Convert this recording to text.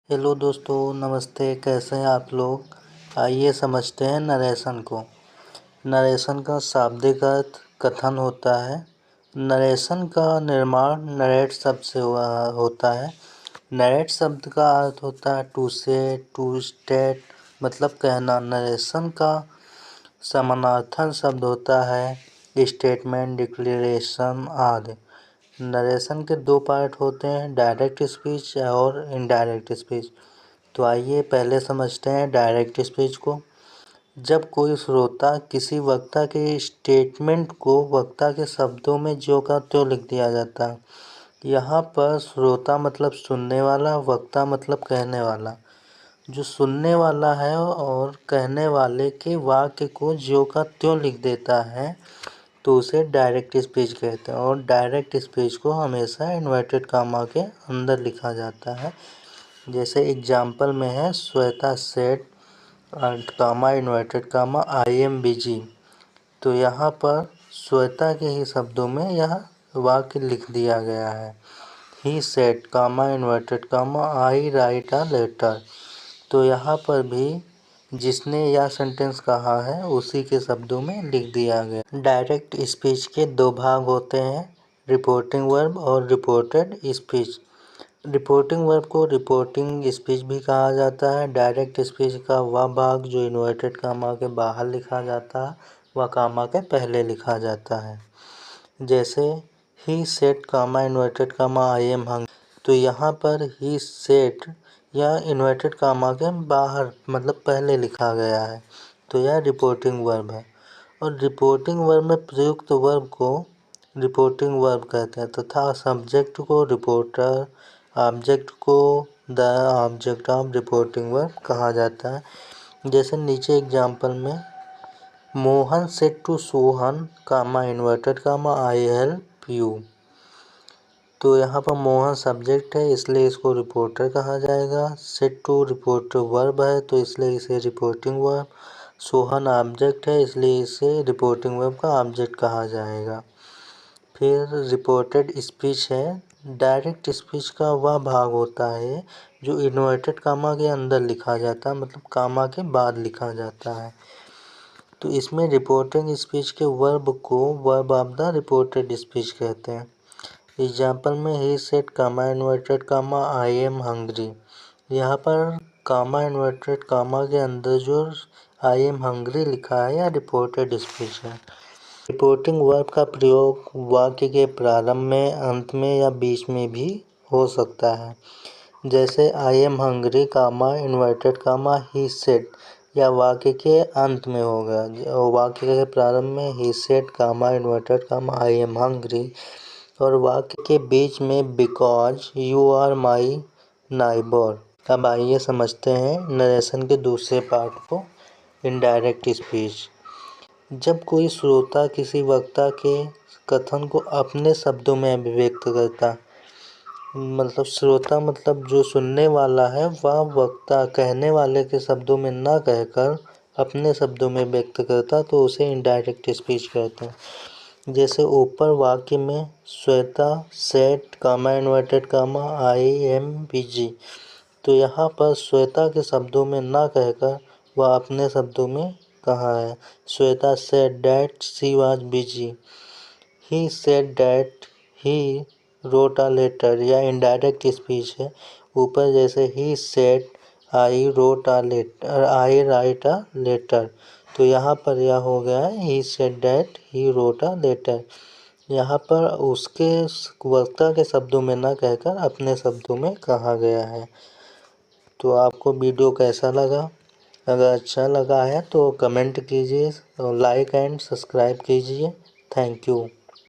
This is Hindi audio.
हेलो दोस्तों, नमस्ते। कैसे हैं आप लोग। आइए समझते हैं नरेशन को। नरेशन का शाब्दिक अर्थ कथन होता है। नरेशन का निर्माण नरेट शब्द से होता है। नरेट शब्द का अर्थ होता है टू से, टू स्टेट, मतलब कहना। नरेशन का समानार्थक शब्द होता है स्टेटमेंट, डिक्लेरेशन आदि। नरेशन के दो पार्ट होते हैं, डायरेक्ट स्पीच और इनडायरेक्ट स्पीच। तो आइए पहले समझते हैं डायरेक्ट स्पीच को। जब कोई श्रोता किसी वक्ता के स्टेटमेंट को वक्ता के शब्दों में ज्यों का त्यों लिख दिया जाता है। यहाँ पर श्रोता मतलब सुनने वाला, वक्ता मतलब कहने वाला। जो सुनने वाला है और कहने वाले के वाक्य को ज्यों का त्यों लिख देता है तो उसे डायरेक्ट स्पीच कहते हैं। और डायरेक्ट स्पीच को हमेशा इन्वर्टेड कामा के अंदर लिखा जाता है। जैसे एग्जाम्पल में है, Shweta said comma inverted comma I am busy. तो यहाँ पर श्वेता के ही शब्दों में यह वाक्य लिख दिया गया है। He said comma inverted comma I write a letter. तो यहाँ पर भी जिसने यह सेंटेंस कहा है उसी के शब्दों में लिख दिया गया। डायरेक्ट स्पीच के दो भाग होते हैं, रिपोर्टिंग वर्ब और रिपोर्टेड स्पीच। रिपोर्टिंग वर्ब को रिपोर्टिंग स्पीच भी कहा जाता है। डायरेक्ट स्पीच का वह भाग जो इन्वर्टेड कामा के बाहर लिखा जाता है वह कामा के पहले लिखा जाता है। जैसे he said comma inverted comma I am hungry. तो यहाँ पर ही सेड या इन्वर्टेड कामा के बाहर मतलब पहले लिखा गया है, तो यह रिपोर्टिंग वर्ब है। और रिपोर्टिंग वर्ब में प्रयुक्त वर्ब को रिपोर्टिंग वर्ब कहते हैं तथा सब्जेक्ट को रिपोर्टर, ऑब्जेक्ट को the object of reporting verb कहा जाता है। जैसे नीचे एग्जाम्पल में, Mohan said to Sohan comma inverted comma I help you. तो यहाँ पर मोहन सब्जेक्ट है इसलिए इसको रिपोर्टर कहा जाएगा। सेड टू रिपोर्ट वर्ब है तो इसलिए इसे रिपोर्टिंग वर्ब। सोहन ऑब्जेक्ट है इसलिए इसे रिपोर्टिंग वर्ब का ऑब्जेक्ट कहा जाएगा। फिर रिपोर्टेड स्पीच है। डायरेक्ट स्पीच का वह भाग होता है जो इन्वर्टेड कामा के अंदर लिखा जाता है, मतलब कामा के बाद लिखा जाता है। तो इसमें रिपोर्टिंग स्पीच के वर्ब को verb of the reported speech कहते हैं। एग्जाम्पल में he said comma inverted comma I am hungry. यहाँ पर कामा इन्वर्टेड कामा के अंदर जो आई एम हंग्री लिखा है यह रिपोर्टेड स्पीच है। रिपोर्टिंग वर्ब का प्रयोग वाक्य के प्रारंभ में, अंत में या बीच में भी हो सकता है। जैसे I am hungry comma inverted comma he said, या वाक्य के अंत में होगा। और वाक्य के प्रारंभ में he said comma inverted comma I am hungry, और वाक्य के बीच में because you are my neighbour. अब आइए समझते हैं नरेशन के दूसरे पार्ट को, इनडायरेक्ट स्पीच। जब कोई श्रोता किसी वक्ता के कथन को अपने शब्दों में अभिव्यक्त करता, मतलब श्रोता मतलब जो सुनने वाला है वह वक्ता कहने वाले के शब्दों में ना कहकर अपने शब्दों में व्यक्त करता, तो उसे इनडायरेक्ट स्पीच कहते हैं। जैसे ऊपर वाक्य में Shweta said comma inverted comma I am busy. तो यहाँ पर श्वेता के शब्दों में ना कहकर वह अपने शब्दों में कहा है। Shweta said that she was busy. He said that he wrote a letter, या इनडायरेक्ट स्पीच है। ऊपर जैसे he said I wrote a letter, I write a letter. तो यहाँ पर यह हो गया है he said that he wrote a letter. यहाँ पर उसके वक्ता के शब्दों में ना कहकर अपने शब्दों में कहा गया है। तो आपको वीडियो कैसा लगा? अगर अच्छा लगा है तो कमेंट कीजिए और लाइक एंड सब्सक्राइब कीजिए। Thank you.